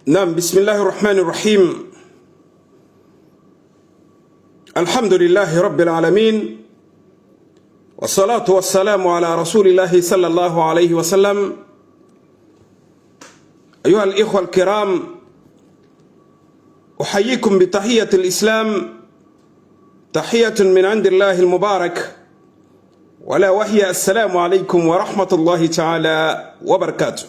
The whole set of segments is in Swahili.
نعم. بسم الله الرحمن الرحيم. الحمد لله رب العالمين، والصلاة والسلام على رسول الله صلى الله عليه وسلم. أيها الإخوة الكرام، أحييكم بتحية الإسلام، تحية من عند الله المبارك، ولا وهي السلام عليكم ورحمة الله تعالى وبركاته.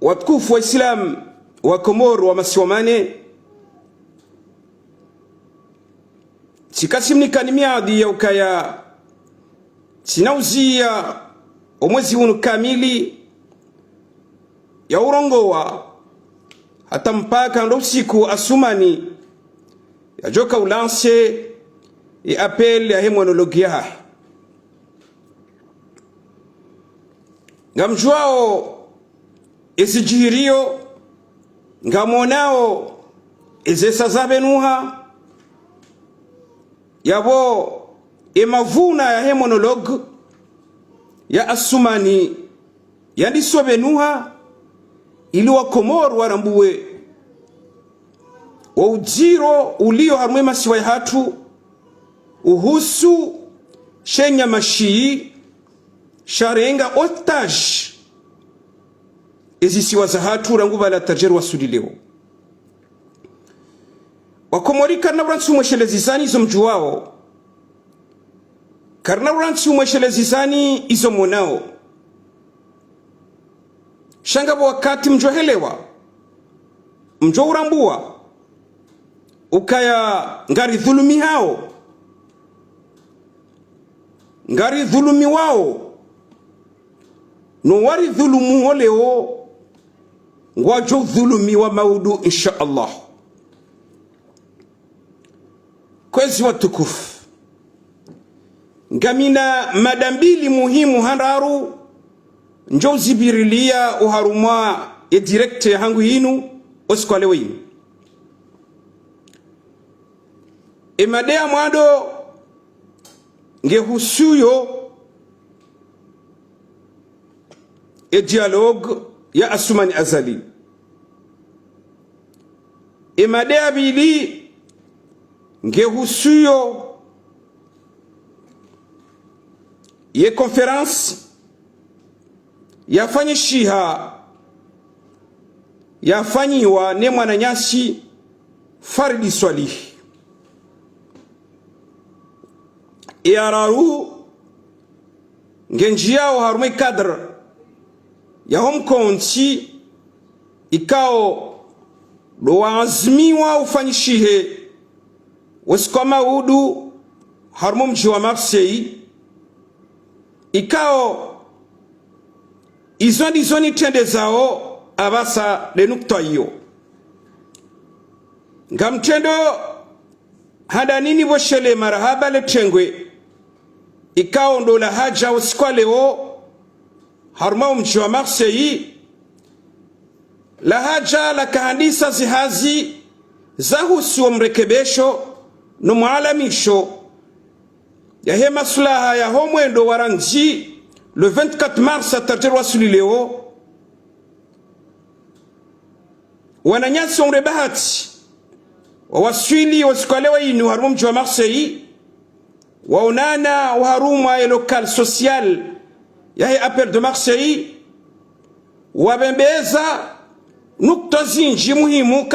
Watukufu wa Islam wa Komoro wa Masiwamane, chikasimnikani miadi ya ukaya chinauzia omwezi hunu kamili ya urongowa hata mpaka ndo usiku asumani ya joka ulanse ya apel ya hemonologia ngamjuao isijihirio ngamonao izesa zabenuha yabo emavuna ya hemonolog ya asumani yandisobenuha ili wa Komoro warambuwe wa ujiro ulio harumwe masiwa ya hatu uhusu shenya mashii sharenga otage ezisiwa za hatu ranguba la tajeru wa sudileo wakomori karna uransi umweshele zizani izo mjuwao, karna uransi umweshele zizani izo monao shangabo wakati mjohelewa mjo urambua ukaya ngari dhulumi hao ngari dhulumi wao no wari dhulumu oleo ngwajo dhulumi wa maudu insha Allah. Kwezi watukufu, ngamina madambili muhimu handaru njo zibirilia uharumwa ya direkte hangu yinu oskwalewe yinu emadea mwado ngehusuyo e dialogue ya asumani azali emadea bili ngehusuyo ye conference yafanyishiha yafanyiwa ne mwananyasi Faridi Swalih araru ngenjiao harume kadr ya homkonchi ikao doazmiwa ufanyishihe wasikoma udu harumo mji wa Marseille ikao izoni tende zao abasa lenukta hiyo ngamtendo hada nini boshele marahaba letengwe ikao ndo la haja usikwaleo haruma mji wa Marseille la haja la kahandisa zihazi zahusu wa mrekebesho no mualamisho ya hema sulaha ya homwendo waranji le 24 mars atajerwa sulileo wananyasi onre bahati wawaswili wasikwalewa inu harumu mji wa Marseille waonana waharuma ya local social ya he appel de Marseille wabembeza nukta zinji muhimu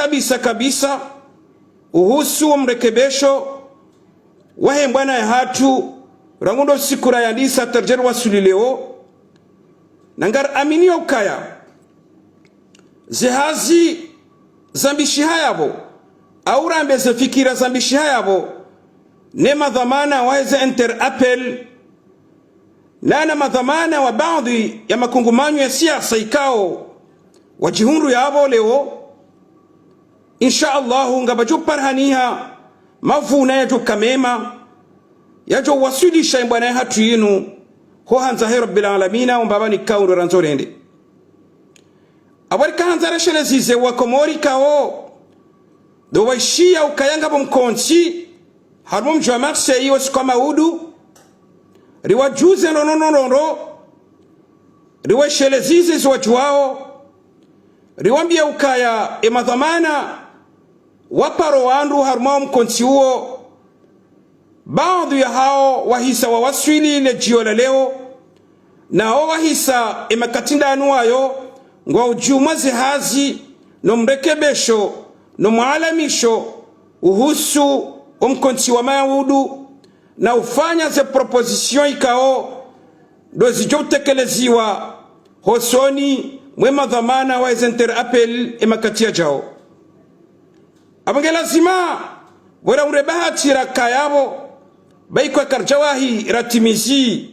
kabisa uhusu wa mrekebesho wahembwana ya hatu rangundo sikura ya ndisa tarjeru wa sulileo nangar aminio ukaya zihazi zambishi hayabo au rambe zafikira zambishi hayabo ne madhamana waweze enter appel na madhamana wa baadhi ya makungumanyo ya siasa ikao wajihundu ya abo leo insha Allah ngabaju parhaniha mavuna yajo kamema yajo wasilisha mbwana hatu yinu ho hanza he rabbil alamina umbabani kaundu ranzorende abarika hanza rashele zize wa Komori kao do waishia ukayanga bomkonchi harumu mji wa Marseille wasikoma udu riwajuze nononono riweshelezize ziwatu wao riwambia ukaya emadhamana waparo wandu harumao mkonsi huo baadhi ya hao wahisa wa waswili ile jiola leo na o wahisa emakatindanu wayo ngwa ujumaze hazi no mrekebesho no mwalamisho uhusu umkonsi wa maudu na ufanya ze proposition ikao dozi jotekeleziwa hosoni mwema dhamana wa ezenter apel emakatia jao abange lazima wera urebahati rakayabo baikwa karjawahi ratimizi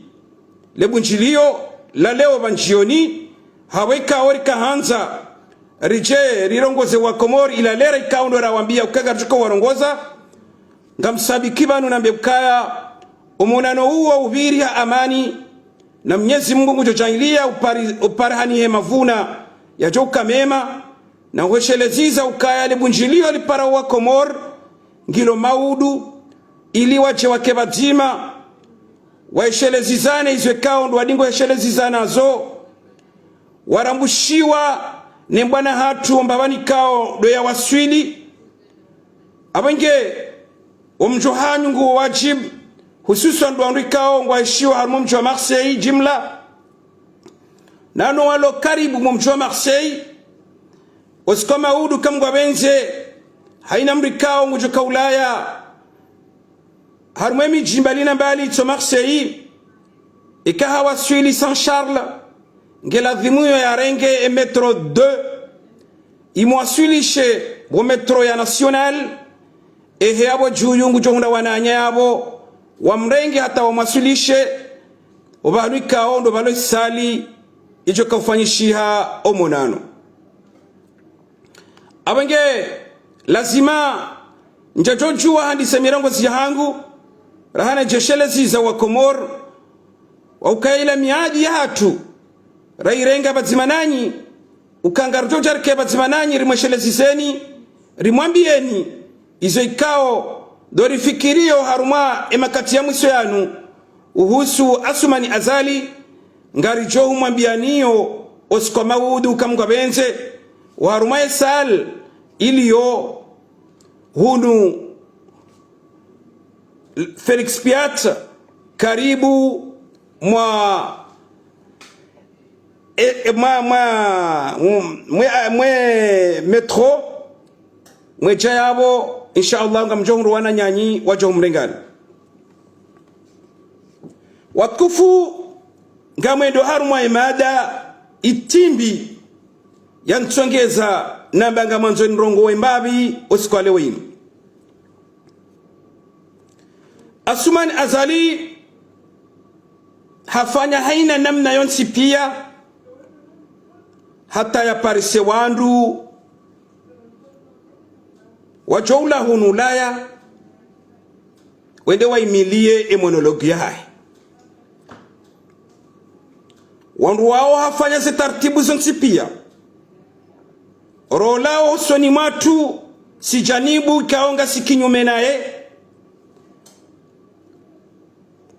lebunjilio la leo banjioni haweka orika hanza rije rirongoze wa Komori ila lera ikaundo rawambia ukagarjuko warongoza ngamsabiki banu na mbekaya umunano huo ubiri ya amani na Mwenyezi Mungu ngujojangilia uparihani he mavuna ya joka mema na uwesheleziza ukaya lebunjilio lipara wa Komor ngilo maudu ili wache wake bazima waeshelezizane izwe kaundo wadingo eshelezizana zo warambushiwa ne mbwana hatu mbabani kao do ya waswili abenge omjohanyu ngu wajib hususan do andikao ngwaishiwa harmo mjwa Marseille jimla nano walo karibu mjwa Marseille oskoma udu kamgwa benze haina mrikao ngujoka Ulaya harmo jimbalina mbali to Marseille ikaha waswili Saint Charles ngela dhimuyo ya renge e metro 2 imwaswilishe bo metro ya national ehe abo juyungu johunda wananya yabo wamrenge hata wamwaswilishe obalwika ondo balo sali ijo kufanyishiha omonano abange lazima njajojua handi semirango zihangu rahana jeshelezi za wa Komor wa ukaila miadi ya hatu rairenga bazimananyi ukangarujo jarke bazimananyi rimweshelezizeni rimwambieni izo ikao dorifikirio haruma emakati ya mwiso yanu uhusu Asumani Azali ngarijo humwambianiyo osikoma udu kamgwa benze uharuma esal iliyo hunu Felix Piat karibu mwa metro mwe jayabo inshallah ngamjongo wana nyanyi wajo mrengani watukufu ngamwendo harumwa imada itimbi yantsongeza nambanga manzo nrongo wembabi osikwale winu Asumani Azali hafanya haina namna yonsi pia hata ya parise wandu wajoula hunulaya wende waimilie emonologi hai wandu wao hafanya ze tartibu zonsi pia rolao soni matu si janibu kaonga si kinyume naye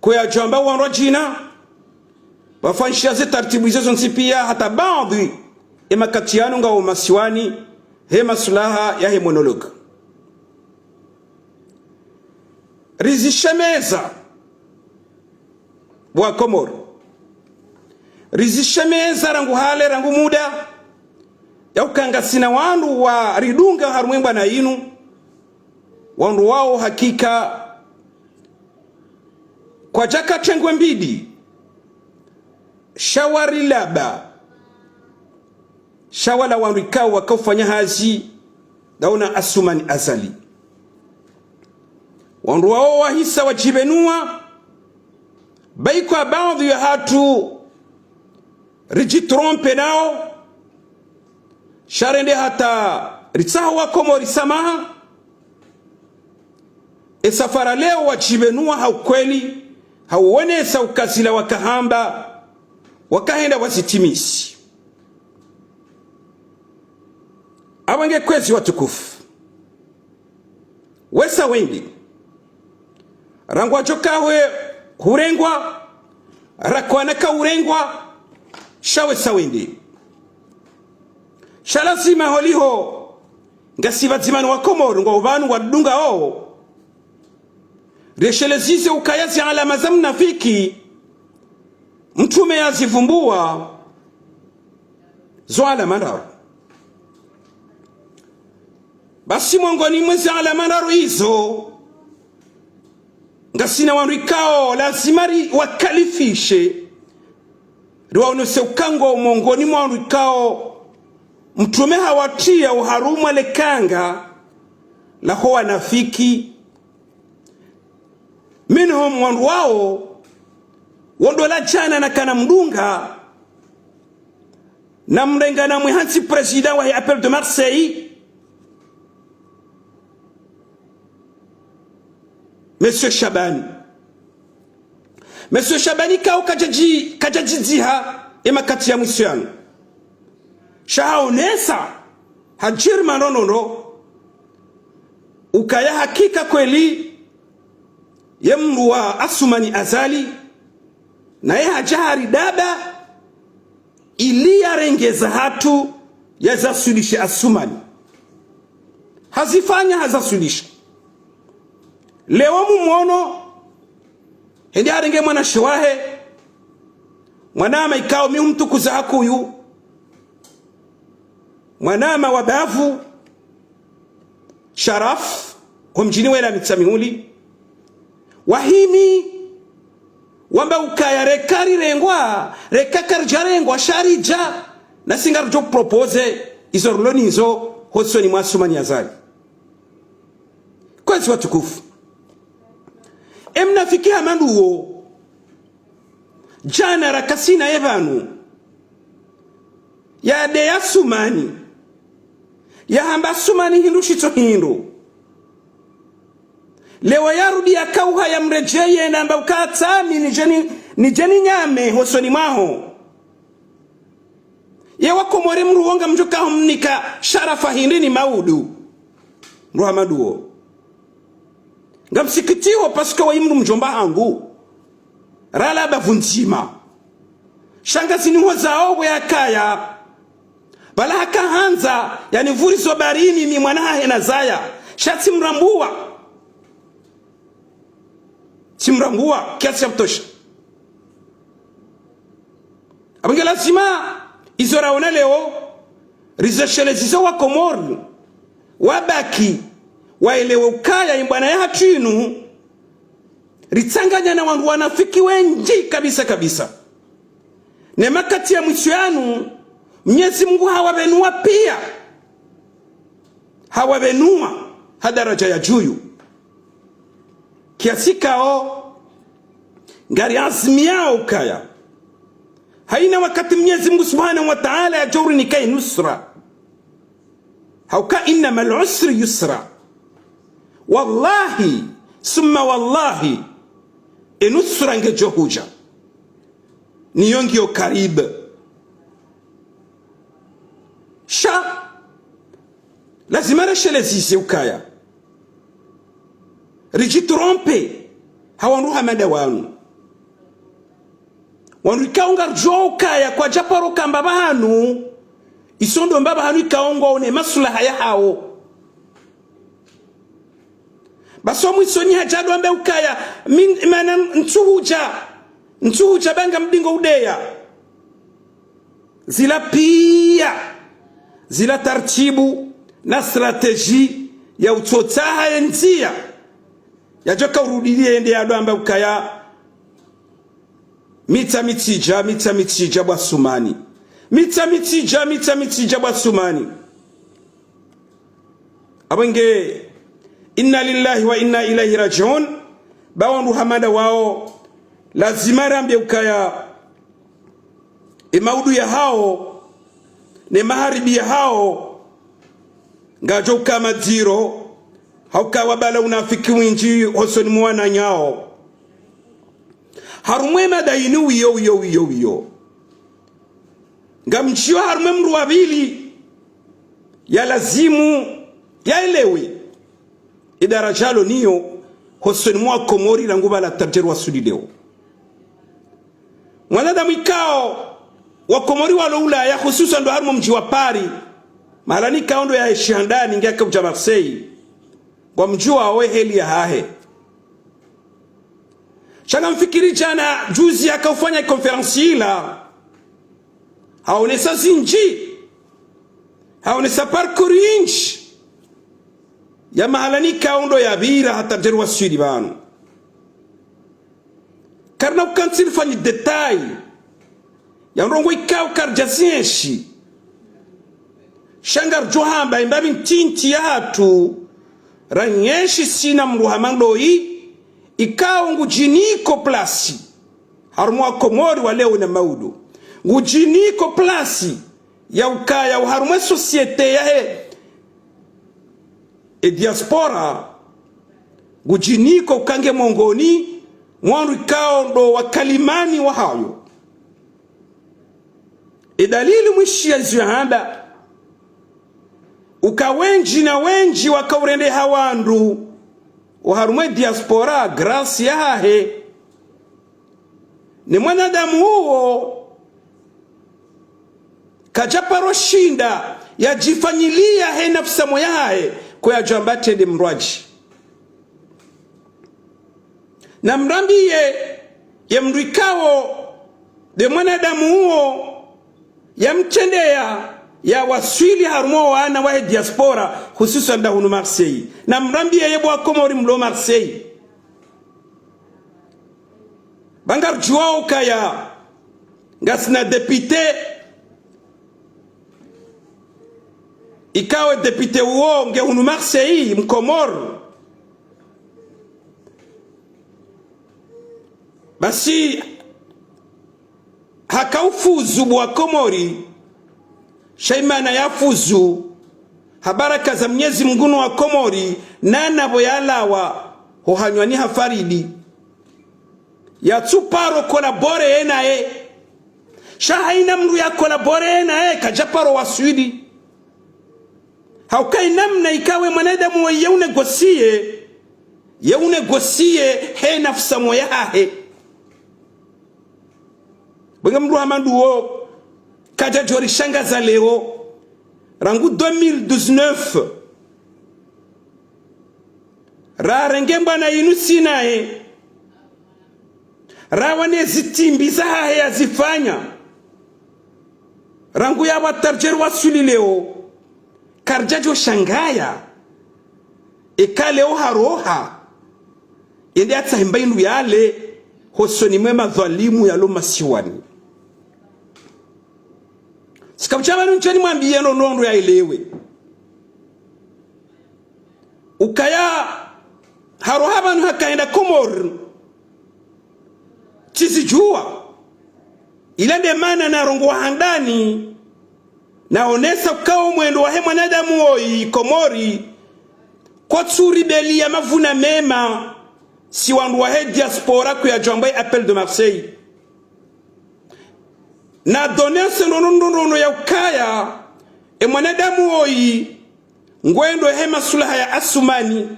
kwa jamba wandu jina wafanyisha ze tartibu zonsi pia hata baadhi emakatiano nga umasiwani he maslaha ya he monolog rizishemeza wa Komor rizishemeza rangu hale rangu muda ya ukanga sina wandu wa ridunga harumwemba na inu wandu wao hakika kwa jaka tengwe mbidi shawari laba shawala wanrikao wakafanya hazi dauna Asumani Azali wandu wao wahisa wajibenua baikwa baadhi ya hatu rijitrompe nao sharende hata ritsaha wa Komori samaha esafara leo wajibenua haukweli hauonesa ukazila wakahamba wakahenda wasitimisi abange kwezi watukufu wesa wengi rangwa jokawe hurengwa rakwanaka urengwa shawe sawende shalazima holiho ngasiva dzimani wa Komoro ngo vanu wadunga o reshelezize ukayazi alama za mnafiki mtume yazivumbua zo alama ndaro basi mwongoni mwezi alama ndaro hizo ngasina wanrikao lazimari wakalifishe riwaonese ukango mwongoni mwanrikao mtume hawatia uharumu alekanga la hoa nafiki minhum wandu wao wondola jana na kana mdunga na mrenga na mwihansi president wa Appel de Marseille Monsieur Shabani kao kajajiziha emakati ya mwisuyanu shahaonesa hajirma nonono ukaya hakika kweli yemruwa Asumani Azali na ye hajahari daba ili yarengeza hatu yazasulisha Asumani hazifanya hazasulisha leo mumuono hindi arenge mwana shawahe mwanama ikao miumtu kuzahakuyu mwanama wabavu Sharaf kumjini wela mitsamihuli wahimi wamba ukaya rekari rengwa rekakar jarengwa sharija na singar jo propose izorloni hizo hosoni mwa Asumani Azali kwa ziwa tukufu emnafikia manduo jana rakasina evanu ya de Asumani ya hamba Asumani hindu shito hindu lewa yarudi ya kauha ya mrejeye na amba ukatami ni jeni nyame hosoni maho ya wakomore mruonga mjuka mnika sharafa hindini maudu mruhamaduo nga msikitiho pasika wa imru mjomba hangu rala bavunzima shanga zinuwa zao ya kaya bala haka hanza yani vuri zobarini ni mwanahe na zaya shatsi mrambua kiasi ya mtosha abinge lazima izoraona leo rizashelezizo wa Komoro wabaki waelewe ukaya imbwana ya hatinu ritsanganya na wangu wanafiki wenji kabisa ne makati ya mwisuyanu Mwenyezi Mungu hawabenua pia hawabenua hadaraja ya juyu kiasi kao ngari azmia ukaya haina wakati Mwenyezi Mungu Subhanahu wa Ta'ala ya jawri nikai nusra hauka innama al-usri yusra wallahi summa wallahi inusra ngejohuja niyongio karibu sha lazima reshelezise ukaya rijitrompe hawanruha mada wanu wanrikaunga rjo ukaya kwa japaro kamba bahanu isondo mbaba hanu ikaongo one maslaha ya hao baso mwisoni hajado ambe ukaya mana ntuhuja banga mdingo udeya zila pia zila tartibu na strateji ya utotaha enzia ya joka urudilie ende ya doamba ukaya mita mitija bwa Asumani mita mitija bwa Asumani abenge inna lillahi wa inna ilaihi rajiun bawandu hamada wao lazima rambe ukaya imaudu ya hao ne maharibi ya hao ngajo kama zero hauka wabala unafiki winji hosoni mwana nyao harumwe madainu yo ngamchiwa harumwe mru wabili ya lazimu ya elewe idarajalo niyo hosoni mwa Komori la nguba la tarjeru wa sudi leo mwanadamu ikao wakomori walo Ulaya hususan ndo harimo mji wa Paris malani kaundo ya ishandani ngaka uja Marseille kwa mji wa heli ya hahe. Shanga mfikiri jana juzi akaufanya konferensi ila haonesa zinji haonesa parkour inch ya mahalani kaundo ya bira hata derwa sudi banu karna ukansil fanyi detail ya ndongo ikao karjazinshi shangar johamba imbabi ntinti ya hatu ranyeshi sina mruhamando hii ikao ngujiniko plasi harumwa komori wa leo na maudu ngujiniko plasi ya ukaya uharumwe societe ya he e diaspora ngujiniko ukange mongoni mwandu ikao ndo wakalimani wa hayo e dalili mwishi ya zihanda ukawenji na wenji wakaurende hawandu uharumwe diaspora grasi ya hahe ni mwanadamu huo kajaparo shinda ya jifanyilia he nafsa moyahe kwa jambate de mrwaji na mrambiye ya mruikao de mwanadamu huo ya mtendea ya waswili harumo wana wa diaspora hususan da hunu Marseille na mrambiye yebo akomori mlo Marseille bangar juao kaya ngasna député ikawe député uo nge hunu Marseille mkomor basi hakaufuzu bwa komori shaimana yafuzu habaraka za Mwenyezi Mungu wa komori nana boyalawa hohanywani hafaridi ya tsuparo kolabore enae shahaina mru ya kolabore enae kajaparo wa Swidi haukai namna ikawe mwanadamu wa yeunegosie he nafsa moyahe bwenga mru hamandu wo kaja jori shangaza leo rangu 2019 rarenge mbana inu sinae rawane zitimbiza hahe ya zifanya rangu ya watarjeru wasuli leo karjajo shangaya eka leo haroha ende ata himbainu yale hosoni mwema dhalimu ya loma siwani sikabuchama nchani mwambiye nondo ya elewe ukaya haroha banu hakaenda komor chizijua ilende mana na rongo handani na onesa ukao mwendo wa he mwanadamu oi komori kwa tsuri beli ya mavuna mema si wandu wa he diaspora kuya jambay appel de Marseille na donese nono ya ukaya e mwanadamu oi ngwendo he masulaha ya asumani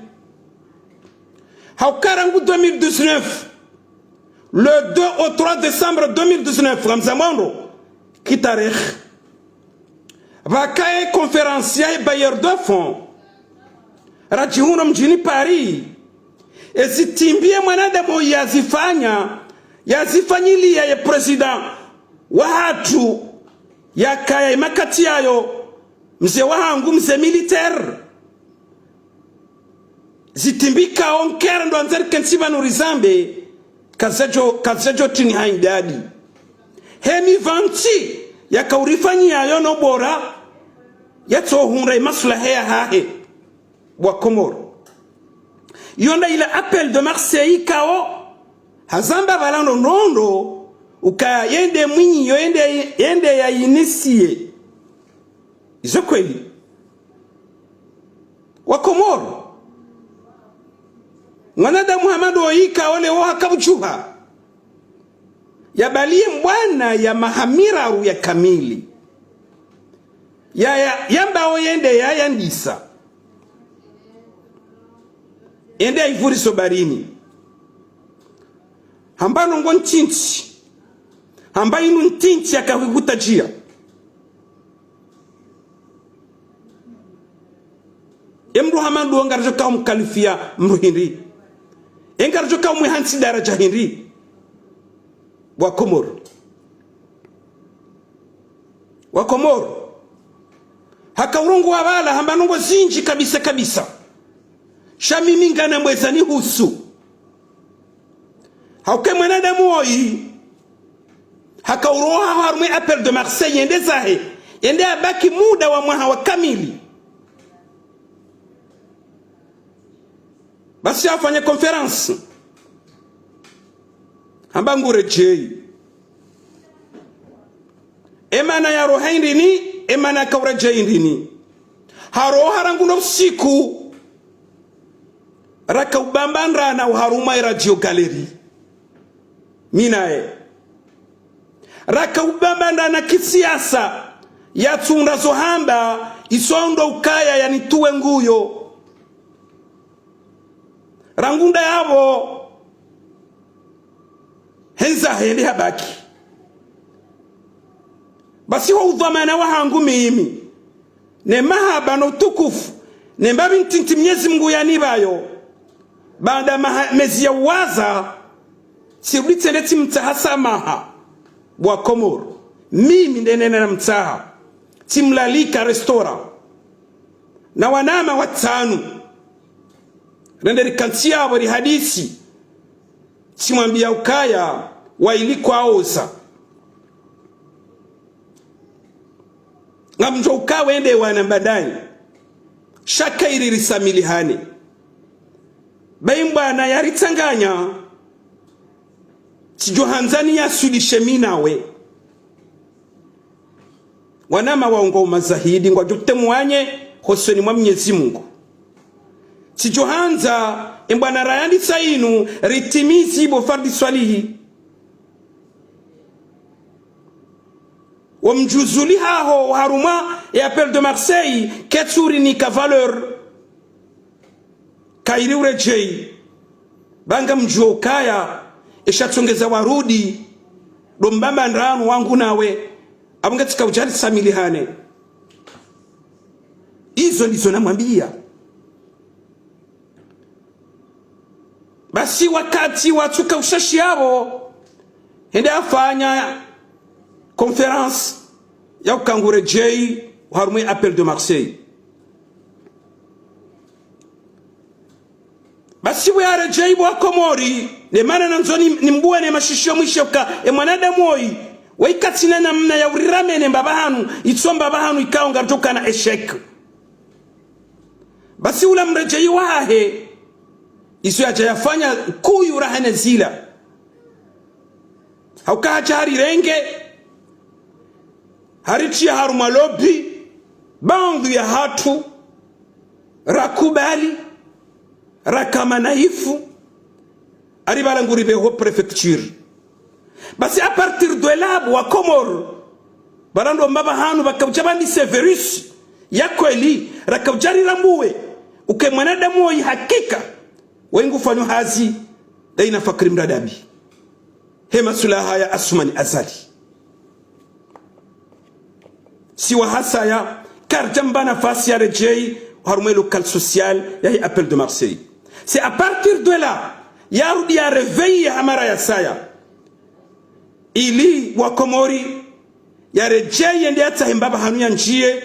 haukarangu 2019 le 2 au 3 décembre 2019 Ramzamando kitarikh vakae konferensia e bailleur de fonds rajihuna mjini Paris ezitimbie mwanadamu yazifanyilia ya president wahatu ya kaya imakati yayo mze wahangu mze militaire zitimbika onkera ndo anzari kensiba nurizambe kazejo tini haindadi hemi vanti ya kaurifanyi yayo no bora yato hunra imasula hea hahe wakomoro yonda ila appel de Marseille kao hazamba balano nondo ukaya yende mwinyi yende ya inisie izo kweli wakomoro mwanadamu Muhammadu oika ole wa kabuchuha yabalie mbwana ya mahamiraru ya kamili yamba oyende ya yandisa ende ifuri sobarini hambano ngonchinchi ambaye inu ntinti akahutajia emru hamandu ngarjo ka mkalifia mru hindi engarjo ka muhansi daraja hindi wa Komoro hakaurungu wabala hambanungo zinji kabisa shamimi ngana mwezani husu hauke mwanadamu oyi hakauroha harumwe appel de Marseille yende zahe yende abaki muda wa mwaha wa kamili basi afanya conference hambangure jei emana ya rohaindini emana kaura jaindini haro haranguno usiku raka ubambandra na uharuma radio gallery minae raka ubambandra na kisiasa ya tunda zohamba isondo ukaya yani tuwe nguyo rangunda yabo henza hende habaki basi wa udhamana wa hangu mimi ne mahaba no tukufu ne mbabi ntinti Mwenyezi Mungu yanibayo baada mezi ya waza siruditendeti mtahasa maha wa Komoro mimi ndenene na mtaha timlalika restora na wanama watanu renderi kantia wali hadisi timwambia ukaya wailiko aoza ngamjo ukawende wanambadani shaka iririsa milihane baimbwana yaritanganya tijohanzani ya sulishe minawe wanama waongo umazahidi ngwa jutemuanye hosweni mwa Mwenyezi Mungu tijohanza imbwana rayandi sainu ritimizi bo fardi swalihi wamjuzuli haho haruma et appel de Marseille ketsuri ni ka valeur kairi urejei banga mjuo kaya ishatongeza warudi dombamba ndranu wangu nawe abungatika ujali samilihane hizo ndizo namwambia basi wakati watuka ushashi yabo hende afanya conference ya ukangure jei harumwe appel de Marseille basi weyare jei wa Komori ne mana nanzoni nimbuwe ne mashishio mwishoka mwanadamu oyi waikatina na mna ya uriramene mbabahanu itsomba bahanu ikaonga toka na eshek basi ula mrejei wahe isu ya jayafanya kuyu rahane zila hauka jari renge harichi ya haruma lobi bandu ya hatu rakubali rakamanaifu aribala nguribe ho prefecture basi a partir de là wa Komoro barando mbaba hanu bakabjabandi severus yakweli rakabjari rambuwe uke mwanadamu oyi hakika wengu fanyo hazi daina fakri mradabi hema sulaha ya asumani azali siwa hasaya karjamba nafasi ya rejei harumwe local social ya appel de Marseille. C'est à partir de là yarudi ya réveil hamara ya saya ili wa Komori ya rejei yende hata mbaba hanu ya njie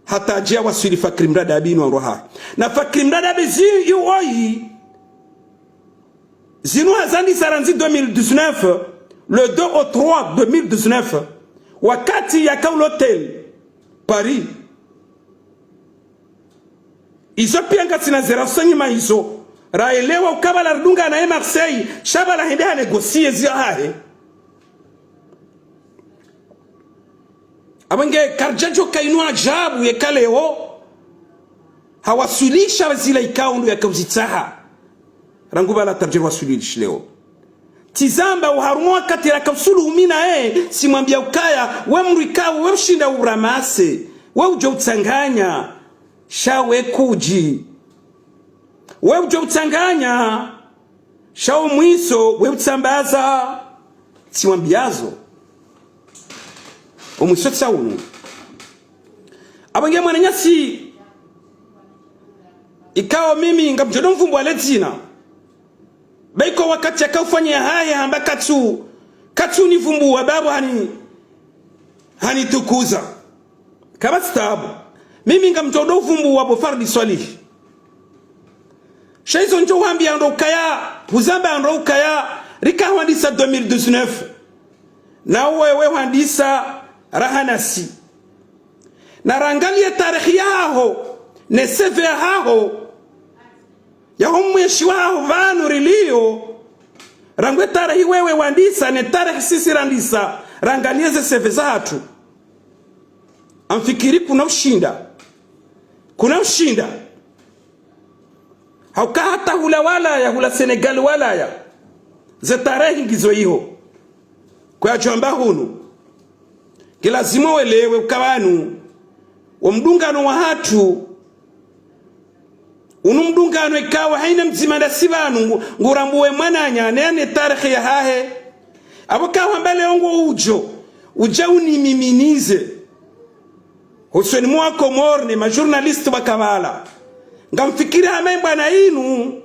hata ajia wasili fakri mradabi inu roha na fakri mradabi zi yuoi zinu hazandi saranzi 2019 le 2 au 3 2019 wakati ya kaul hotel Paris izo pianga sina zerasanyi maizo raelewa ukabala rudunga na Marseille shabala hende ha negosie zio hae abange karjajo kainu ajabu ye kaleo hawasulisha zile ikaundu ya kauzitaha rangubala tarjiro wasulishi leo tizamba uharumwa katira kausulu umina simwambia ukaya we mrikawu we mshinda uramase we ujo utanganya shawe kuji we ujo utanganya shao mwiso we utambaza simwambiazo omwisotsa unu abange mwana nyasi ikawa mimi ngamjodo mfumbu alezina baiko wakati akaufanya haya hamba katu ni fumbu wa babu hani tukuza kama stabu mimi ngamjodo mfumbu wa bofardi swalihi shaizo njo wambia ndo ukaya huzamba ndo ukaya rika wandisa 2019 na wewe wandisa rahanasi na rangalie tarehe yao ne seve yao ya umweshi wao vanu rilio rangwe tarehe wewe wandisa ne tarehe sisi randisa rangalie ze seve zatu amfikiri kuna ushinda hauka hata hula wala ya hula Senegal wala ya ze tarehe ngizo hiyo kwa chomba hunu kilazima welewe ukabanu wa mdungano wa hatu unu mdungano ikawa haina mzimanda sibanu ngurambuwe mwananya nene tarehe ya hahe abokawa mbele ongo uja unimiminize husweni mwako morne majournalisti bakabala ngamfikiri hamemba na inu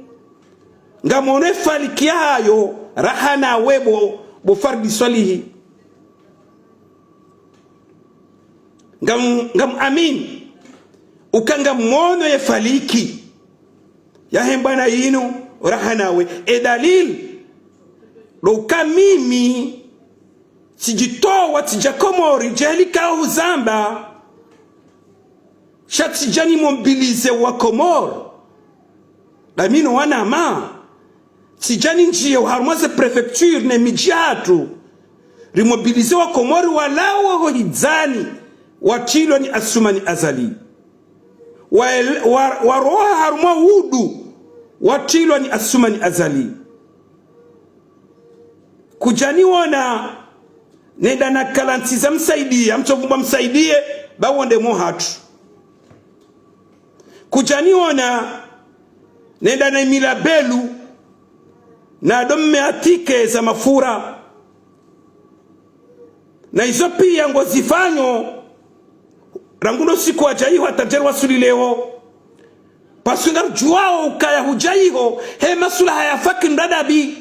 ngamone faliki hayo rahana webo bofardi swalihi ngam amin ukanga mwono ye faliki ya hemba na inu rahana we edalil loka mimi sijitowa tijakomori jehelika huzamba shati jani mobilize wa Komoro la mino wana ma sijani njie uharumwaze prefecture ne mijatu rimobilize wa Komoro walawa ho hidzani watilo ni asumani azali waroha harumwa udu watilo ni asumani azali kujani wana nenda na kalantiza msaidia mchovumba msaidie bawonde mohatu kujaniona nenda na milabelu na domme atike za mafura na hizo pia ngozifanyo ranguno siku ajayiho atajerwa sulileo pasunga juao ukaya hujayiho he masula hayafaki mdadabi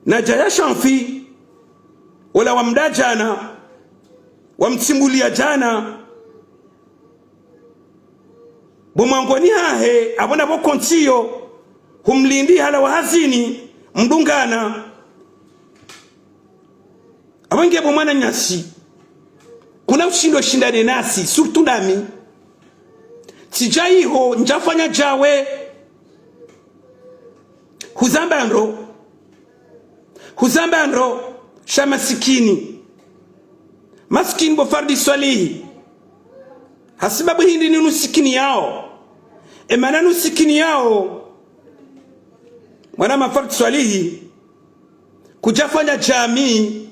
na jaya shanfi wala wamdajana wamtimbulia jana bomangoni hahe abona bokontiyo humlindi hala wahazini mdungana abange bomwana nyasi kuna ushindo shindane nasi surtout nami sijaiho njafanya jawe huzambandro shamasikini maskini bofardi swalihi hasibabu hindi ni nusikini yao emana nusikini yao mwana mafardi swalihi kujafanya jamii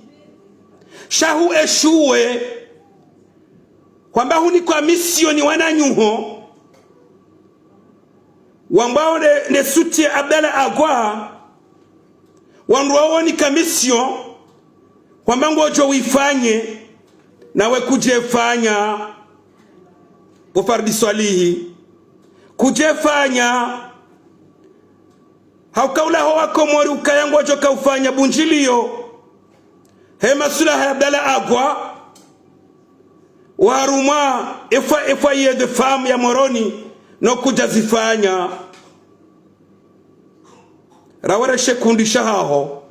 shahu eshuwe kwamba huni kwa misioni wananyuho wambao ne suti Abdalla Agwa wanruwao ni kamisio kwamba ngojo wifanye nawe kujefanya bofardi swalihi kujefanya haukaula hoa Komori ukayango joka ufanya bunjilio hema sulaha ya Abdalla Agwa waruma efa ye de femme ya Moroni no kujazifanya rawara shekundisha haho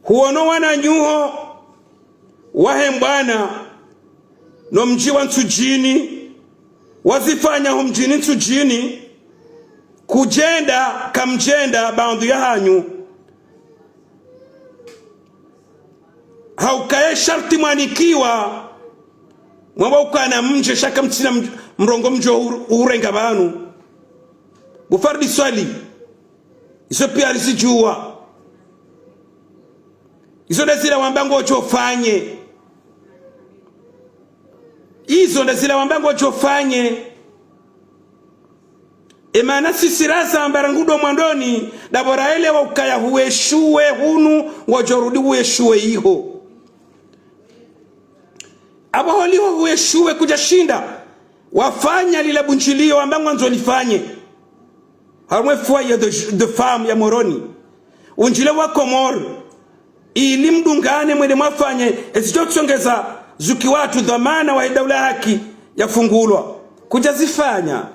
huono wana nyuho wahembana no mji wa nsujini wazifanya hu mjini nsujini kujenda kamjenda bandu ya hanyu haukaye sharti mwanikiwa mwamba ukana mje shaka mtina mrongo mjo urenga banu bofardi swali iso pia lisijua iso ndazila wambango ochofanye izo ndazila wambango ochofanye Emana sisirasa ambarangudo mwandoni dabora ele wa ukaya hueshuwe hunu wajorudi hueshuwe iho. Aba holiho hueshuwe kujashinda wafanya lila bunchilio amba mwanzo lifanye. Harumwe foyer de femme ya Moroni unjile wa Komoro ili mdungane mwede mwafanye esichokusongeza zuki watu dhamana wa daula haki ya fungulwa kujazifanya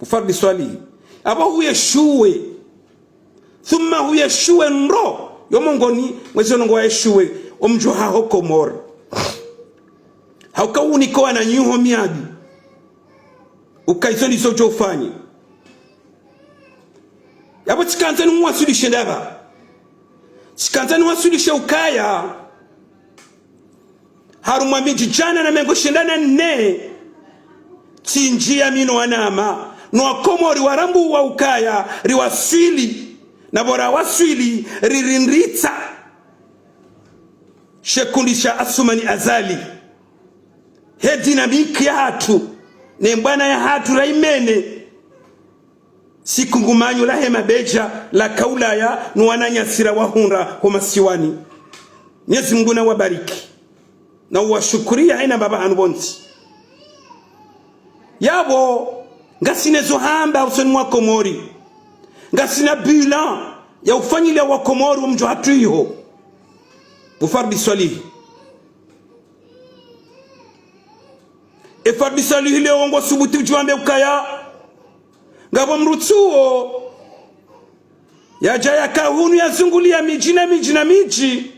ufardi swali aba huyeshuwe thumma huyeshuwe nro yomongoni mwezi onongo waeshuwe omjoha ho Komoro haukawunikoa na nyuho miadi ukaisoni sojo ufanye yabo tikanzani mwasulishe ndaba tikanzani mwasulishe ukaya harumwa miji jana na mengo shindana ne tinjia mino wanama no Komori warambu wa ukaya riwasili na bora wasili ririnritsa shekundisha asumani azali he dinamiki ya hatu ne mbwana ya hatu raimene siku ngumanyu la hema beja la kaula ya nuwananya sira wahunra homasiwani. Nyezi Mungu na wabariki na uwashukuria haina baba anubonti yabo ngasine zohamba usoni mwa Komori ngasina bilan ya ufanyile wa Komori wa mjo hatu iho ufardi swalihi efardi swalihi leo ongo subuti ujuambe ukaya ngabo mrutsuo ya jaya kahunu ya zungulia miji na miji na miji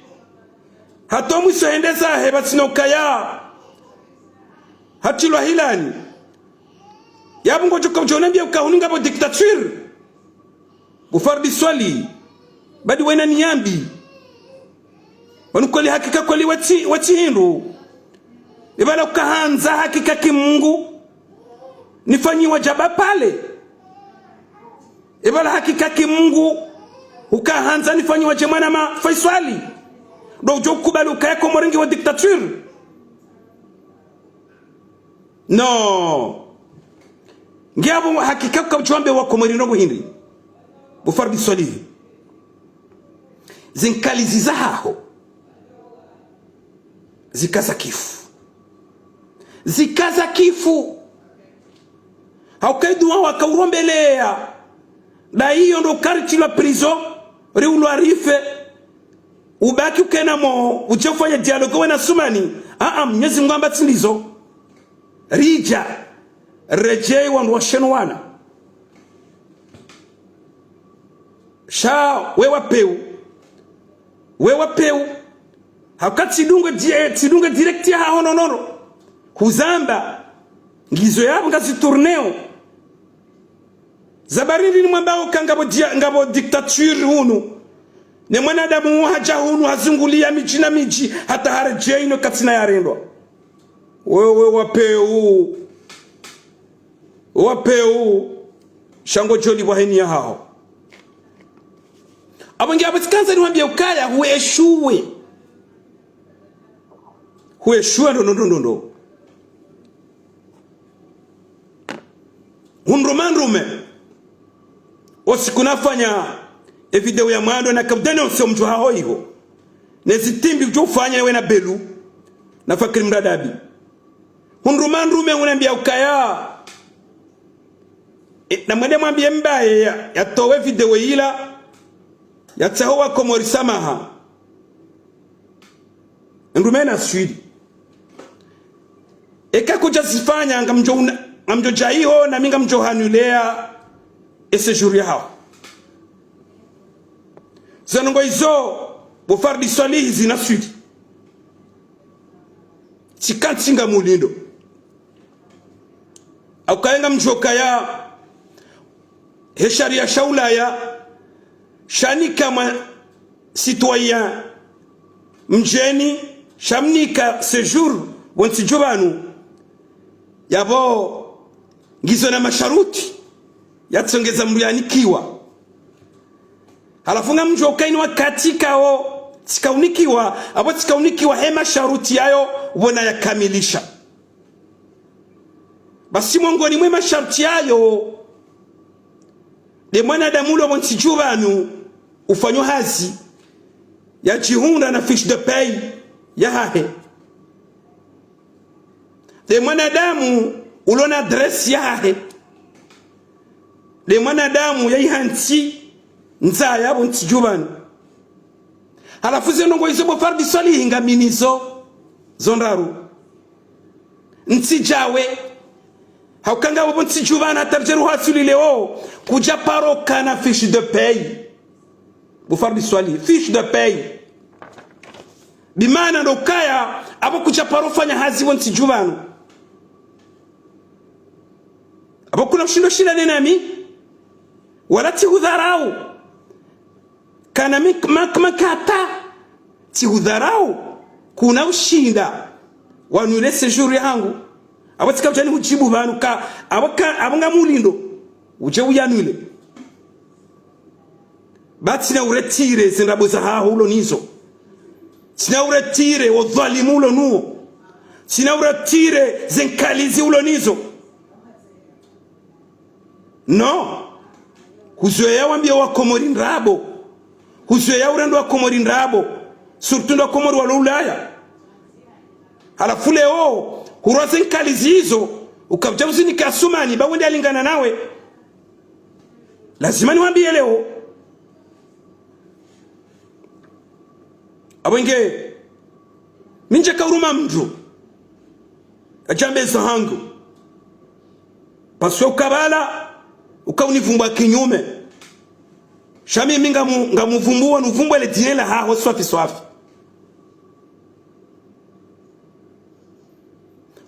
hatomu isohendeza hebatsina ukaya hatilwa hilani yabu ngojo kaujonambia ukahunu ngabo diktature bufardi swali badi wena niyambi wanukoli hakika kweli wati hindu ibala ukahanza hakika kimungu nifanyi wajaba pale ibala hakika kimungu ukahanza nifanyi wajemana ma Faisali do ujo kubali ukaya Komoringi wa diktature no ngiabo hakika kauchombe wa Komori no hindi bufardi swali zinkalizi zaho zikaza kifu haukaidu wakaurombelea da hiyo ndo karti la prison riulu arife ubaki ukena mo uchefanya dialogue wena sumani Mwenyezi Mungu amba tsindizo rija rejei wandu washenu wana sha wewa peu hakati tidunge direct ya hononono kuzamba ngizo yabo ngazi tourneo zabariri ni mwambao ngabo dictature hunu ne mwanadamu haja hunu hazungulia miji na miji hata harejea ino katina yarendwa wewe wapeu shango joli waheni ya hao abangi abatikanza ni wambia ukaya hueshuwe ndo hunrumanrume osikunafanya video ya mwando na kabdene osio mtu hao hiho nezitimbi ujufanya we na belu na fakiri mradabi hunrumanrume unambia ukaya na mwende mwambia mbaye ya towe video ila ya tahowa Komori samaha nrumena swidi eka kujazifanya ngamjo jaiho na minga mjo hanulea ese juri hao zanongo izo bufardi swalihi zina swidi chikantinga mulindo aukaenga mjoka ya heshari ya shaula ya shanika ma citoyen mjeni shamnika séjour bonti jobanu yabo ngizo na masharuti yatsongeza mlianikiwa halafunga mjo ukaini wakati kao tikaunikiwa abo tikaunikiwa hema sharuti yayo ubona yakamilisha basi mongoni mwe masharti yayo de mwanadamu lo monsijubanu ufanyo hazi ya jihunda na fiche de paye ya hahe de mwanadamu ulona adresi ya hahe de mwanadamu ya ihanti nza yabo ntijubanu halafu zenongo izobo fardi swali hinga minizo zondaru ntijawe haukanga wabo ntijubana tarjeru hasuli leo kuja paroka na fiche de paye bu fardi swali fiche de paye bimana ndo kaya abo kuja parofanya hazi wo ntijubanu abo kuna mshindo shida nenami wala tihudharau kana makata tihudharau kuna ushinda wanule sejour yangu abatika utani hujibu banu ka abanga mulindo uje uyanule batina uretire zindabo za haho ulo nizo sina uretire wadhalimu ulo nuo sina uretire zenkalizi ulo nizo no huzoea wambia wa komori nrabo huzoea urendo wa komori nrabo surtout ndo komori wa Ulaya halafu leo huroze nkalizi hizo ukabuja uzini kasumani ba wende alingana nawe lazima niwaambie leo abwenge minje kauruma mndu ajambe zahangu paswe ukabala ukaunivumbwa kinyume shami minga ngamuvumbua nuvumbwa le dinela haho swafi swafi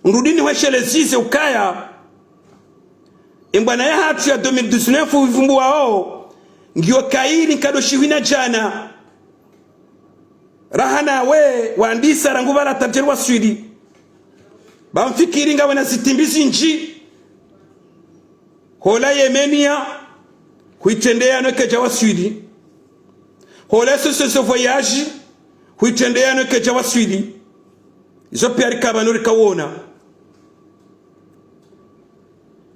ndudini weshele zize ukaya embwana ya hatu ya 2019 uvumbua hao ngio kaini kado shiwina jana rahana we waandisa ranguva la tabjerwa swidi bamfikiri nga wana zitimbizi nji hola Yemenia huitendea no keja wa swidi hola so voyage huitendea no keja wa swidi izo pia rikabano rikawona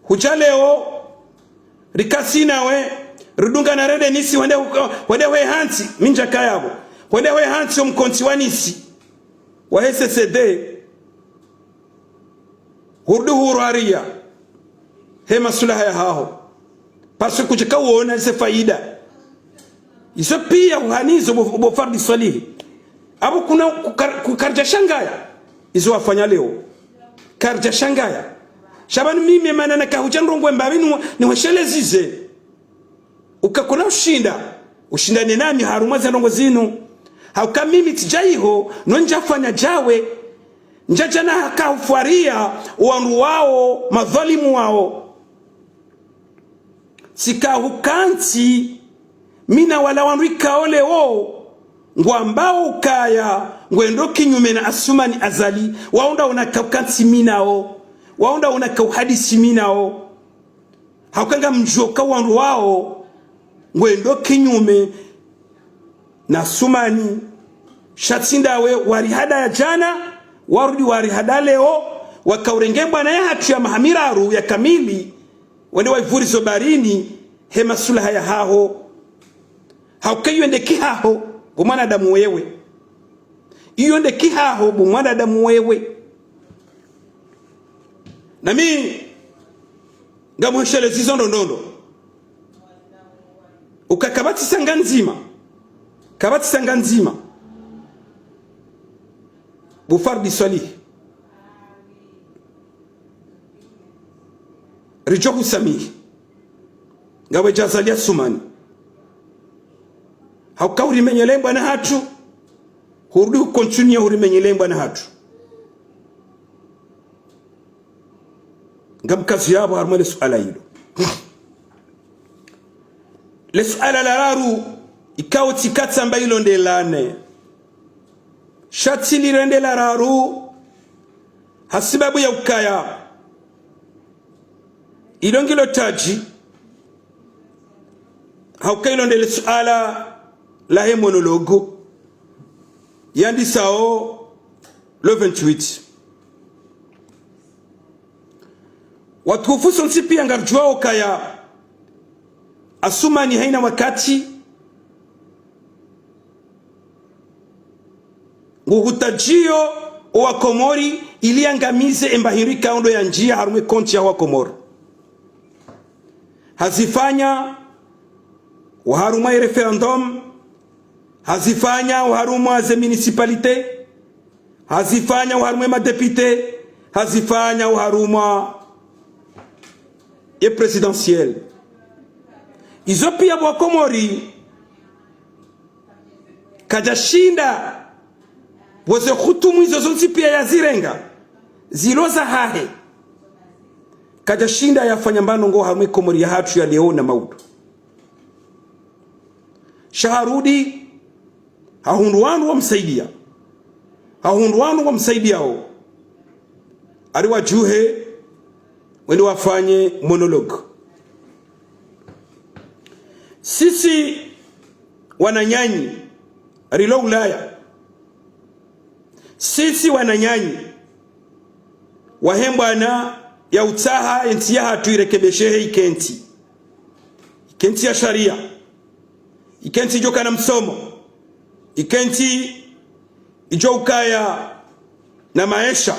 hujaleo rikasina we rudunga na rede nisi wende we hansi minja kayabo wende we hansi omkonti wanisi wa SSD hurdu huraria hema sulaha ya haho pasu kuchika uona zise faida iso pia uhanizo bo fardi swalihi abo kuna kukarja shangaya izo wafanya leo karja shangaya shabani mimi manana kahujandongwe mbabinu ni washele zize ukakona ushinda nami haruma za ndongo zinu hauka mimi tijaiho nonjafanya jawe njajana hakahufaria wandu wao madhalimu wao sikahukanti mina wala wandu ikaole wao ngwambao ukaya ngwendo kinyume na asumani azali waunda unakaukanti minao waunda unakauhadisi minao haukanga mjoka wandu wao ngwendo kinyume na sumani shatsindawe warihada ya jana warudi warihada leo wakaurengemba na ya hatu ya mahamiraru ya kamili wende waivuri zobarini hema sulaha ya haho haukayu ende kihaho bumwana damu wewe iyo ende kihaho bumwana damu wewe nami ngamuheshele zizo ndondo ukakabati sanga nzima bufardi swali rijoku sami ngawe jazalia sumani haukauri menyelembwa na hatu hurudi kukontinuia huri menyelembwa na hatu ngabkazi yabo harmale suala hilo le suala la raru ikawo tikatsa mbailo ndelane shati lirende la raru hasibabu ya ukaya ilongilo taji haukailo ndele suala la he monologo yandi sao le 28 watukufu sonsi pia ngarjuao kaya Asumani haina wakati nguhutajio wa Komori iliangamize embahirika ondo ya njia harume konti ya wa Komori hazifanya waharuma referendum, hazifanya waharuma ze municipalite, hazifanya waharuma madepite, hazifanya waharuma ye presidentiel. Izo pia wa Komori kajashinda wose khutumu izo zonsi pia ya zirenga ziloza hahe kajashinda yafanya mbano ngo harume Komori ya hatu ya leo na maudu shaharudi hahunduwanu wa msaidia ho ariwa juhe wende wafanye monologue. Sisi wananyanyi rilo Ulaya, sisi wananyanyi wahembwana ya utaha enti ya hatu irekebeshehe ikenti ya sharia, ikenti ijoka na msomo, ikenti ijokaya na maisha,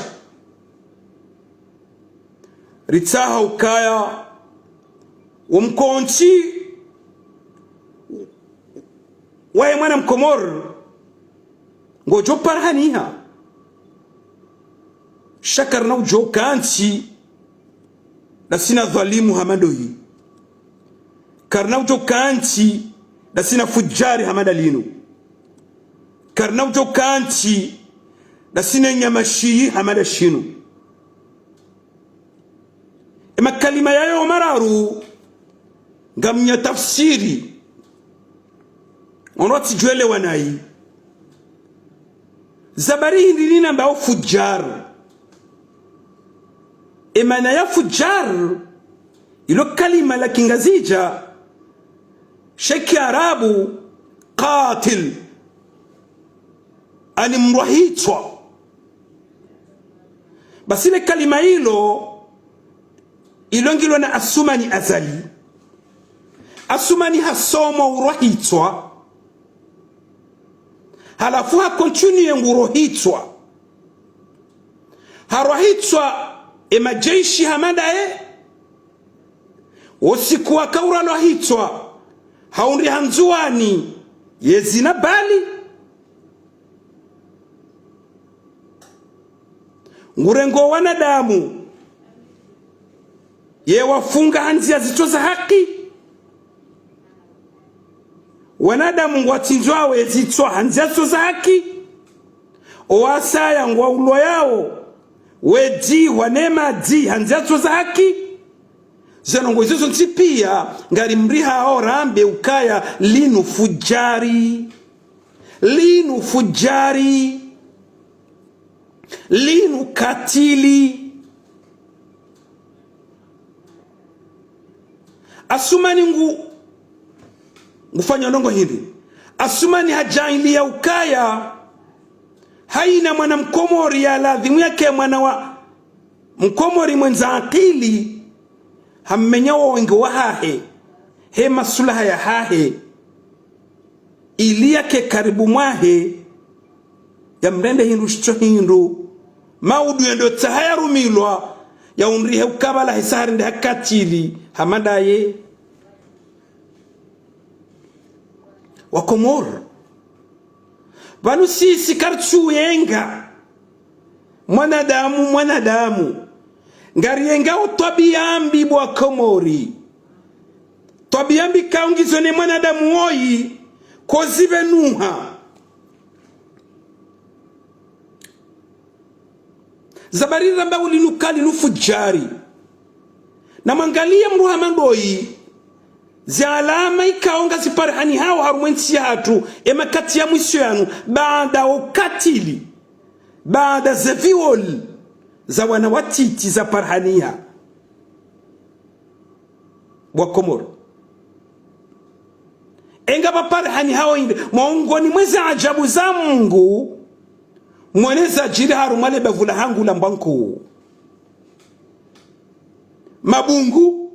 ritaha ukaya umkonchi wae mwana Mkomor ngojo parhaniha shakar na ujo kanchi na sina dhalimu hamadoi karna ujo kanchi na sina fujari hamadalinu karna ujo kanchi na sina nyamashi hamadashinu ema kalima yayo mararu ngamnya tafsiri onoti juele wanai zabari hindi nina mbao fujar emana ya fujar ilo kalima la kingazija sheki arabu qatil ani mruhitwa basile kalima ilo ilongilo na Asumani azali Asumani hasomo uruhitwa halafu continue ngurohitwa harohitwa emajeshi hamadae usiku wa kaura lohitwa haundi hanzuani yezina bali ngurengo wanadamu ye wafunga hanzia zito za haki wanadamu ngwatinjwa yezitwa hanzia zito za haki oasaya ngwa ulo yao wedi wanema di hanzia zito za haki zanongo izo ntipia ngari mriha orambe ukaya linu fujari linu katili Asumani ngufanya ndongo hindi Asumani hajailia ukaya haina mwana Mkomori ya ladhimu yake mwana wa Mkomori mwenza akili hammenyawa wengi wa hahe he masulaha ya hahe ili yake karibu mwahe ya mrende hindu shicho hindu maudu yendo tahayaru milwa ya unrihe ukabala hisari ndi hakatili hamadaye wa Komor banu sisi karchu yenga mwanadamu ngari yenga utwabiambi bwa Komori twabiambi kaungizo ne mwanadamu oyi kozibe nuha zabari ramba ulinukali nufujari na mangalia mruha mandoyi zalama ikaonga ziparhani hao harumwensi hatu ema kati ya mwisho yanu baada ukatili baada za viol za wanawatiti za parhania wa Komoro enga baparhani hao inde maungoni mweza ajabu za Mungu mweneza jiri harumale bavula hangu la mbanku mabungu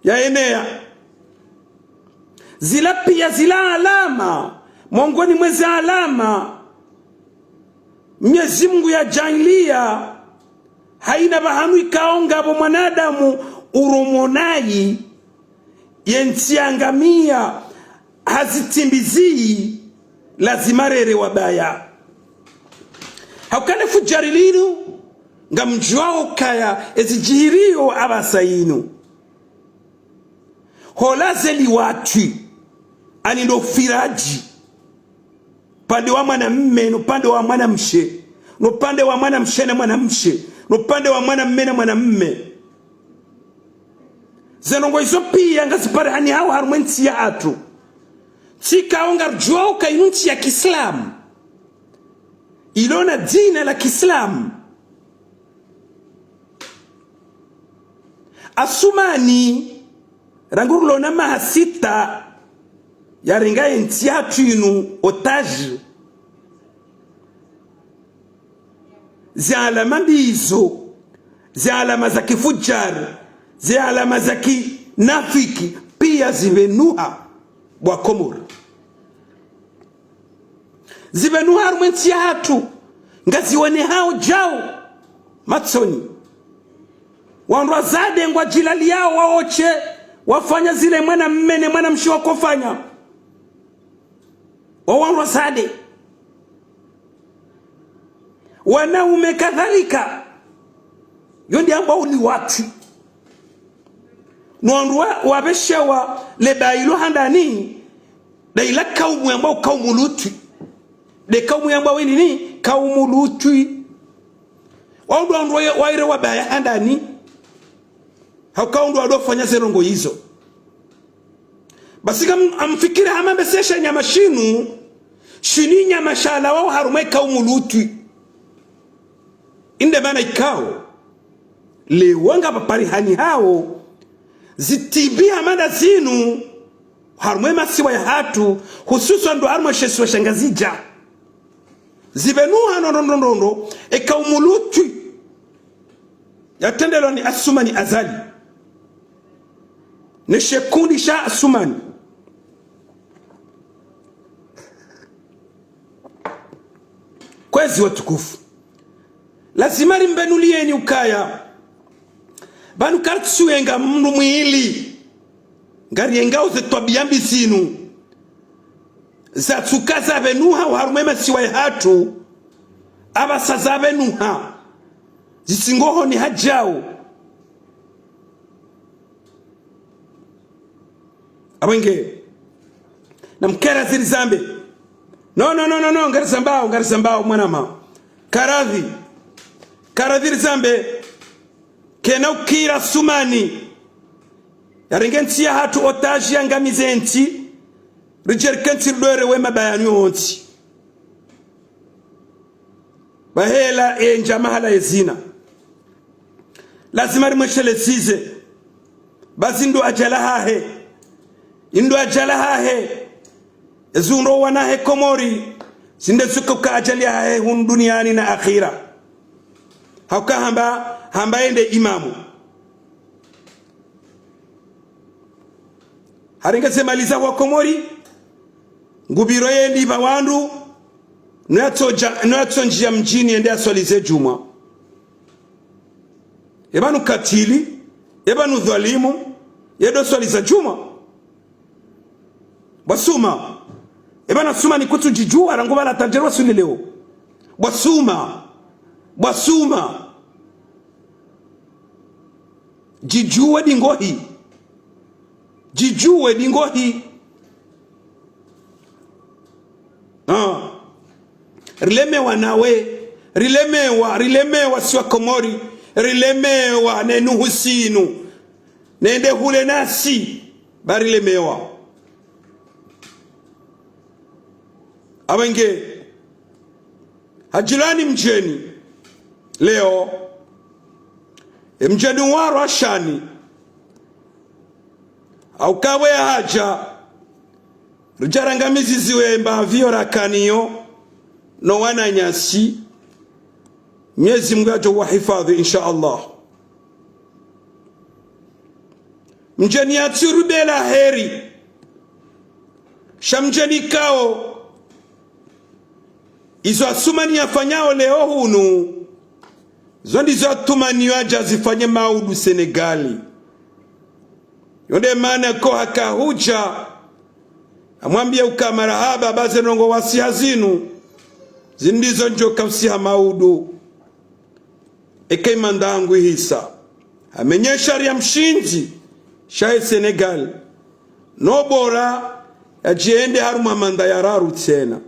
ya enea zila pia zila alama mongoni mwezi alama Mwenyezi Mungu ya jailia haina bahanu ikaonga bo mwanadamu urumonayi yentiangamia hazitimbizii lazima rere wabaya haukane fujarilinu nga mjuao kaya ezijihirio abasainu holazeli watu anindo firaji pande wa mwana mme no pande wa mwana mshe no pande wa mwana mshe na mwana mshe no pande wa mwana mme na mwana mme zenongo izo pia ngazipare hani hao harumenti ya atu tika ongar juao kainunti ya Kiislamu ilona dina la Kiislamu asumani rangurulo na mahasita ya ringa enti atu inu otaji zi alama bizo zi alama za kifujari zi alama za kinafiki pia zivenuha bwa Komoro zivenuha harumenti ya hatu ngaziwane hao jao matsoni wanrwa zade ngwa jilali yao waoche wafanya zile mwana mmene mwana mshi wakofanya wawanrwa zade wanaume kadhalika yondi ambao uli watu nuanrwa wabeshewa lebailo handani daila kaumu ambao kaumulutu de kaumu ambao wini ni kaumulutu wanrwa waire wabaya handani haukaundu wadofanya zerongo hizo basi kama amfikira hamambe sesha nyama shinu shini nyama shala wao harumeka umulutu inde mana ikao lewanga papari hani hao zitibi hamanda zinu harume masiwa ya hatu hususu ndo harume shesiwa shangazija zibenuha nondondo eka umulutu yatendelo ni asumani azali ni shekundi sha asumani kwezi watukufu lazima rimbenulieni ukaya banu kartsuenga mndu mwili ngarienga uze twabiyambi zinu za tsukaza benuha harumema siwa ya hatu abasaza benuha zisingoho ni hajao abenge na mkera zili zambe no ngarizambao mwanama karadhi zambe kena ukira sumani yarengensi ya hatu otaji ya ngamizenti rijerkensi rdore wema bayani onti bahela enja mahala ezina lazima rimweshele zize bazi ndo ajala hahe indo ajala hahe ezundo wanahe Komori sinde sukuka ajali hahe hun duniani na akhira hauka hamba ende imamu haringa semaliza wa Komori ngubiro yendi bawandu nuatso njia mjini ende aswalize juma ebanu katili ebanu dhalimu yedo swaliza juma basuma ebana suma ni kutu jijua rangoba la tanjerwa suli leo basuma jijue dingohi rilemewa nawe rilemewa siwa Komori rilemewa nenuhu sinu nende hule nasi barilemewa abenge hajilani mjeni leo mjeni waro ashani au kawe haja rujarangamizi ziwemba vio rakaniyo no wana nyasi Mwenyezi Mungu aje wahifadhi insha Allah mjeni aturubela heri shamjeni kao izo asumani afanyao leo hunu zondi zo atumani waja zifanye maudu Senegali. Yonde maana ko haka huja amwambia ukamarahaba baze nongo wasi hazinu zindizo njoka usiha maudu eke mandangu hisa amenyesha ya mshinji shae Senegal no bora ajiende haruma manda ya raru tena.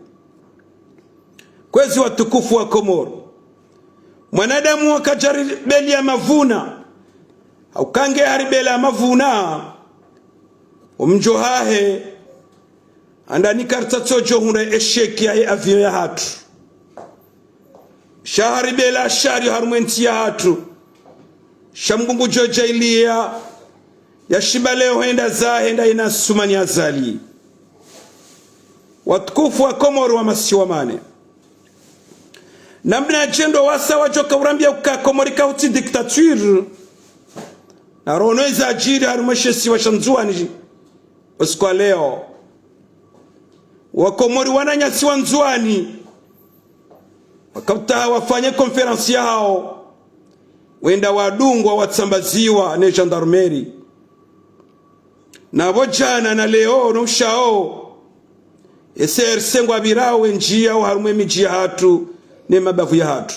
Kwezi watukufu wa Komoro, mwanadamu wakajaribeli ya mavuna haukange haribeli ya mavuna umjohahe andani karta tojo huna esheki ya avion ya hatu shaharibeli ya shari harumenti ya hatu shamgungu joja ilia ya shibaleo henda za henda ina sumani azali. Watukufu wa Komoro wa masiwamane namna ajendo wasa wajoka urambia ukakomorika uti diktature na ronoeza ajiri harumeshesi washanzuani usikwa leo wakomori wananyasi wanzuani wakauta wafanye konferansi yao wenda wadungwa watsambaziwa ne gendarmeri na bojana na leo no shao eser sengwa birawe njia au harume mijia hatu ne mabavu ya hatu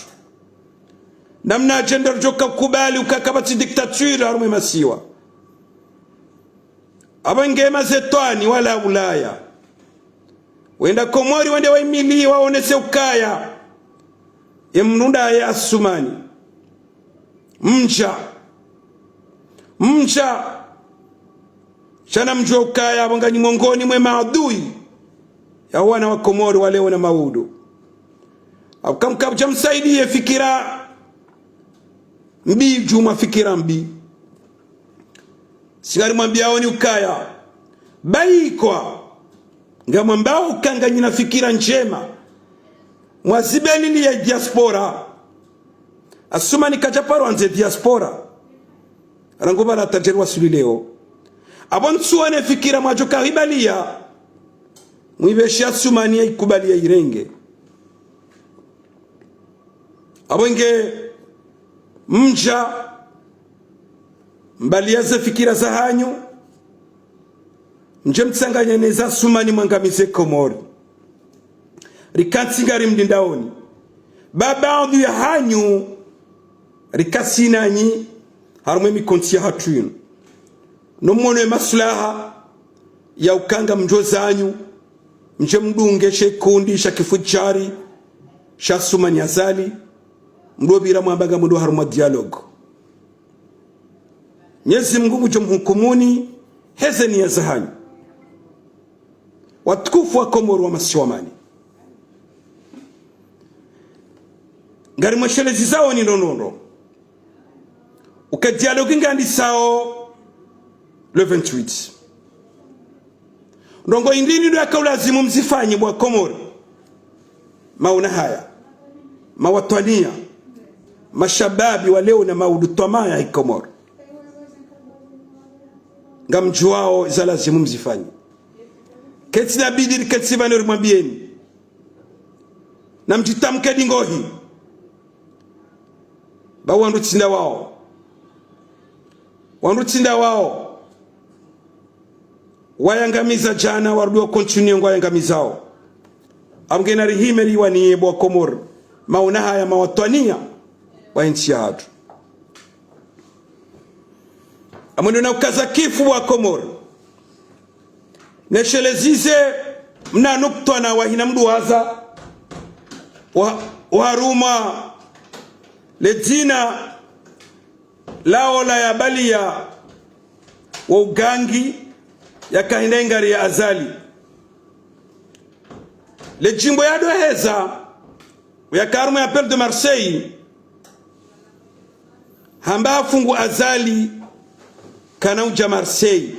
namna agenda joka kubali ukakabati diktature harume masiwa abangema zetwani wala Ulaya wenda Komori wende waimili waonese ukaya emnunda ya asumani mja shana mjua ukaya abangani mongoni mwe maadui ya wana wa Komori wale wana maudu akamkabja msaidie fikira mbi juma fikira mbi sigari mwambia oni ukaya baikwa ngamwambao ukanganya na fikira njema mwazibeli ya diaspora asuma nikachaparo anze diaspora arangoba la tajerwa sulileo abonsuane fikira mwajoka ribalia mwibeshi asumani ya ikubalia irenge abonge mja mbaliaze fikira za hanyu nje mtsanganya neza sumani mwangamize Komori rikatsigari mdindaoni baba ndu ya hanyu rikasinanyi harumwe mikonti ya hatu no mone maslaha ya ukanga mjozanyu nje mdunge shekundi shakifuchari shasumani azali mdobira mwambaga mdo harumwa dialogue Mwenyezi Mungu mhukumuni heze ni ya zahanyu. Watukufu wa Komoro wa masiwamani ngari mwashelezi zao ni nonono ukadialogue ngandi sao le 28 ndongo indini ndo yakalazimu mzifanye bwa Komoro mauna haya mawatwania mashababi wa leo na maudu tomaya hi Komoro ngamjuao zalazimu mzifanye keti na bidiri keti vaneri mwambieni na mjitamke dingohi ba wandu tinda wao wayangamiza jana warudio continue ngo wayangamizao amgena rihimeri waniye bwa Komoro mauna haya mawatwania wa nchi ya hatu amwendo na ukaza kifu wa Komoro neshelezize mna nuktwana wahina mduwaza waruma ledzina laola ya balia wa ugangi ya kahinengari ya azali lejimbo ya doheza ya karumu ya Pelle de Marseille hamba fungu azali kana uja Marseille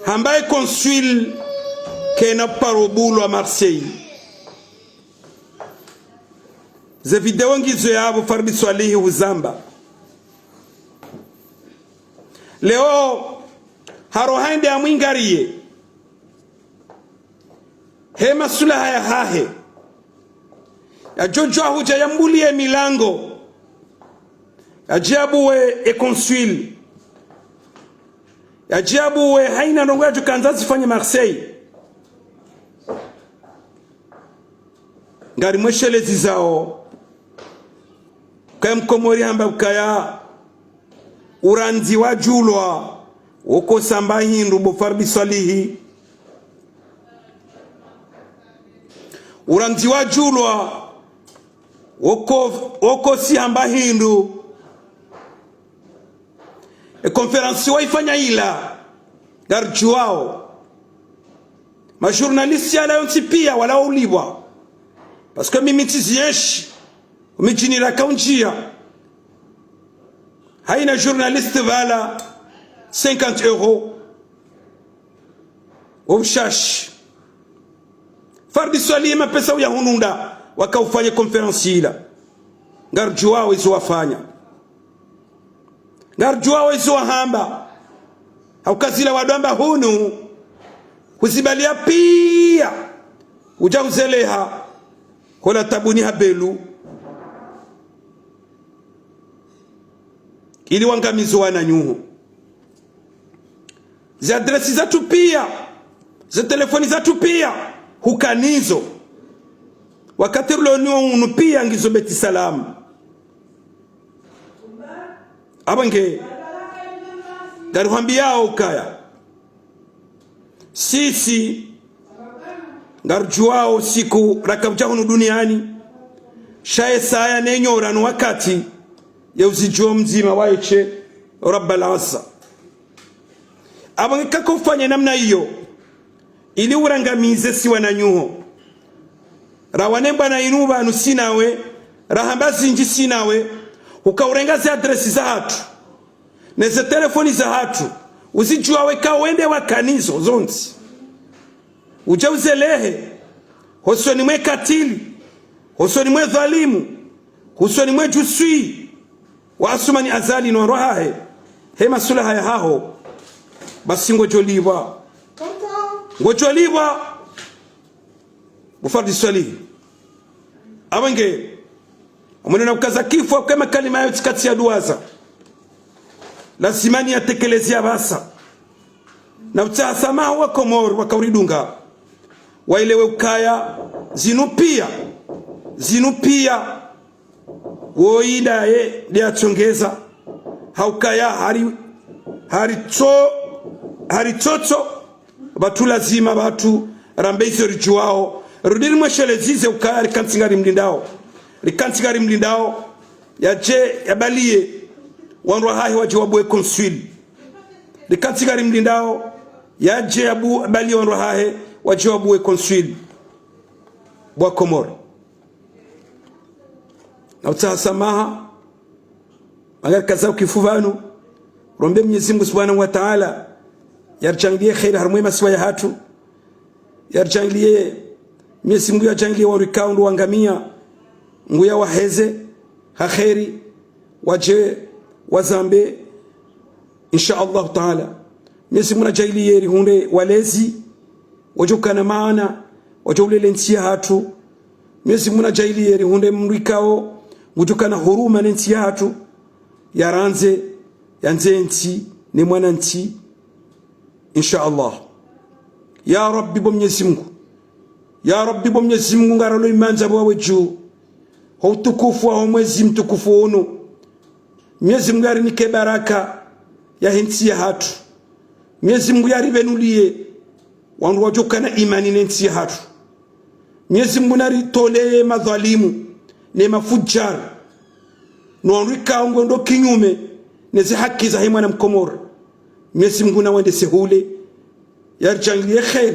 hamba consul kena parobulo a Marseille ze video ngizo yabo farbi swalihi uzamba leo harohainde amwingarie hema sulaha ya hahe ya jojo huja yambulie milango ajabu we econsul ajabu we haina ndongo ya tukanzazi fanye Marseille ngari mweshelezi zao kaya mkomori hamba ukaya uranzi wa julwa uko samba hindu bofarbi salihi uranzi wa julwa uko si hamba hindu konferansi waifanya ila garjuao majournalisti ala yonsi pia wala ulibwa parce que mimi tizieshi umijinira kaunjia haina journaliste vala 50 euros obshash fardi swali ma pesa ya hununda wakaufanya konferansi ila garjuao izo wafanya garjuao izo hamba haukazila wadamba hunu kuzibalia pia ujauzeleha kola tabuni habelu ili wangamizo wana nyuho za adresi zatu pia za telefoni zatu pia hukanizo wakati uloniwa unu pia ngizo beti salamu abange garuhambiao ukaya sisi garjuao siku rakabjahunu duniani shaye saya nenyora no wakati ya uzijuo mzima waiche rabbal asa abange kakufanya namna hiyo ili urangamize siwa na nyuho rawanemba na inuba anusinawe rahambazi nji sinawe ukaurengaze adresi za hatu neze telefoni za hatu uzijua weka wende wakanizo zonzi ujauzelehe hosoni mwe katili hosoni mwe dhalimu hosoni mwe jusui wa asumani azali no rohahe hema sulaha ya haho basi ngojoliwa bufardi swali abange umenena ukaza kifo kama kalima yote kati ya duaza lazimani yatekelezea basa na utasamaha wa Komoro wakauridunga wailewe ukaya zinupia woida ye liachongeza haukaya hari toto batu lazima batu rambeizo rijuao rudiri mweshelezize ukaya rikantingari mlindao yaje yabalie wanwa hahi wajiwabwe konsuli rikantingari mlindao yaje yabalie wanwa hahi wajiwabwe konsuli bwa Komoro na utasamaha magari kazao kifuvanu rombe Mwenyezi Mungu Subhanahu wa Ta'ala yarjangilie khair harumwe siwa ya hatu yarjangilie Mwenyezi Mungu yarjangilie warikao ndo wangamia nguya waheze khairi waje wazambe insha Allah Ta'ala Mwenyezi Mungu yarjangilie rihunde walezi wajukana maana wajulele ntia hatu Mwenyezi Mungu yarjangilie rihunde mrikao wajukana huruma ntia hatu yaranze yanzenti ni mwananti insha Allah ya rabbi bo Mwenyezi Mungu ya rabbi bo Mwenyezi Mungu ngaralo imanza bwawe juu utukufu wa mwezi mtukufu uno Mwenyezi Mungu yarinike baraka ya hinti ya hatu Mwenyezi Mungu yaribenulie wandu wajukana imani nenti ya hatu Mwenyezi Mungu naritolee madhalimu ne mafujar nuanrika ngondo kinyume nezi haki za himwana Mkomoro Mwenyezi Mungu na wende sehule yarjangilie khair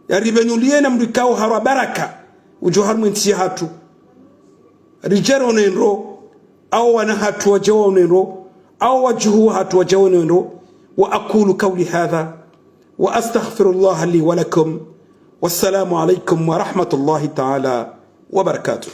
yaribenulie na mrikao harwa baraka ujohar mwenti hatu rijero nendo au wana hatu wajawa nendo au wajuhu hatu wajawa nendo wa aqulu qawli hadha wa astaghfirullah li wa lakum wassalamu alaykum wa rahmatullahi ta'ala wa barakatuh.